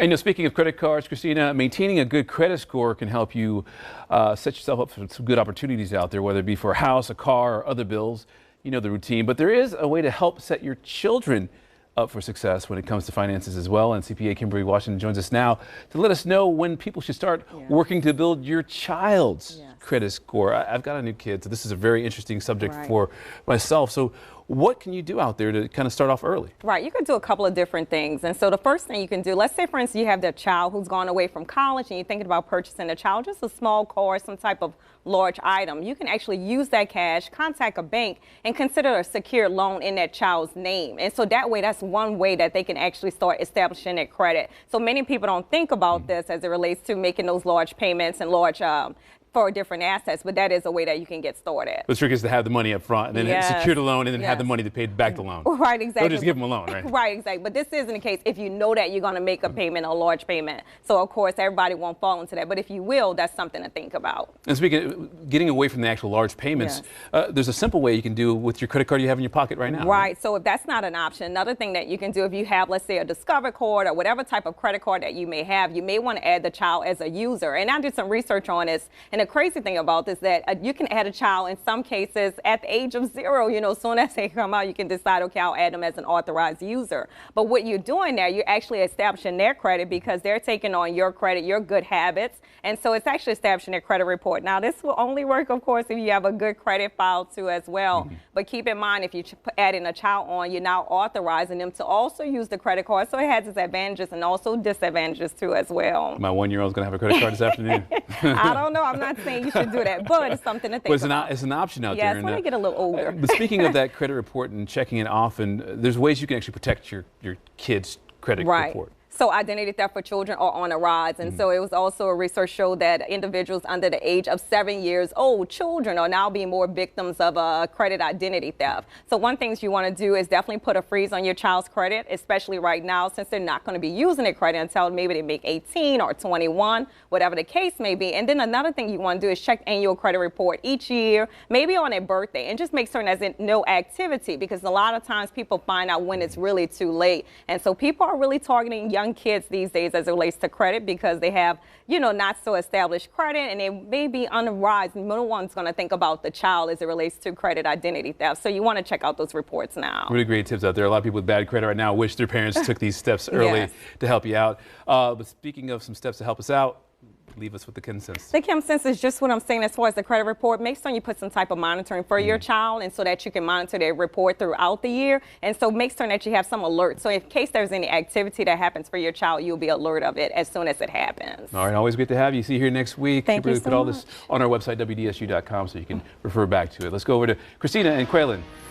And speaking of credit cards, Christina, maintaining a good credit score can help you set yourself up for some good opportunities out there, whether it be for a house, a car, or other bills. You know the routine, but there is a way to help set your children up for success when it comes to finances as well. And CPA Kimberly Washington joins us now to let us know when people should start working to build your child's credit score. I've got a new kid, so this is a very interesting subject for myself. So what can you do out there to kind of start off early? Right, you can do a couple of different things. And so the first thing you can do, let's say for instance you have that child who's gone away from college and you're thinking about purchasing a child, just a small car, some type of large item. You can actually use that cash, contact a bank, and consider a secured loan in that child's name. And so that way, that's one way that they can actually start establishing their credit. So many people don't think about this as it relates to making those large payments and large for different assets, but that is a way that you can get started. The trick is to have the money up front and then secure the loan and then have the money to pay back the loan. Right, exactly. Don't just give them a loan, right? Right, exactly. But this isn't the case if you know that you're going to make a payment, a large payment. So, of course, everybody won't fall into that. But if you will, that's something to think about. And speaking of getting away from the actual large payments, there's a simple way you can do with your credit card you have in your pocket right now. Right. So if that's not an option, another thing that you can do if you have, let's say, a Discover card or whatever type of credit card that you may have, you may want to add the child as a user. And I did some research on this. And the crazy thing about is that you can add a child in some cases at the age of 0. You know, as soon as they come out, you can decide, okay, I'll add them as an authorized user. But what you're doing there, you're actually establishing their credit because they're taking on your credit, your good habits. And so it's actually establishing their credit report. Now, this will only work, of course, if you have a good credit file too as well. But keep in mind, if you're adding a child on, you're now authorizing them to also use the credit card. So it has its advantages and also disadvantages too as well. My 1-year-old's going to have a credit card this afternoon. I don't know. I'm not saying you should do that. But it's something to think about. It's an option out there. Yes, when they get a little older. But speaking of that credit report and checking it often, there's ways you can actually protect your kid's credit report. So identity theft for children are on a rise. And so it was also a research showed that individuals under the age of 7 years old, children, are now being more victims of credit identity theft. So one thing you want to do is definitely put a freeze on your child's credit, especially right now since they're not going to be using their credit until maybe they make 18 or 21, whatever the case may be. And then another thing you want to do is check annual credit report each year, maybe on their birthday, and just make certain there's no activity because a lot of times people find out when it's really too late. And so people are really targeting young kids these days as it relates to credit because they have, you know, not so established credit and they may be on the rise. No one's going to think about the child as it relates to credit identity theft. So you want to check out those reports now. Really great tips out there. A lot of people with bad credit right now wish their parents took these steps early to help you out. But speaking of some steps to help us out, leave us with the Kim Sense. The Kim Sense is just what I'm saying as far as the credit report. Make sure you put some type of monitoring for your child and so that you can monitor their report throughout the year. And so make sure that you have some alerts. So in case there's any activity that happens for your child, you'll be alert of it as soon as it happens. All right, always great to have you. See you here next week. Thank you so put all this on our website, WDSU.com, so you can refer back to it. Let's go over to Christina and Quaylen.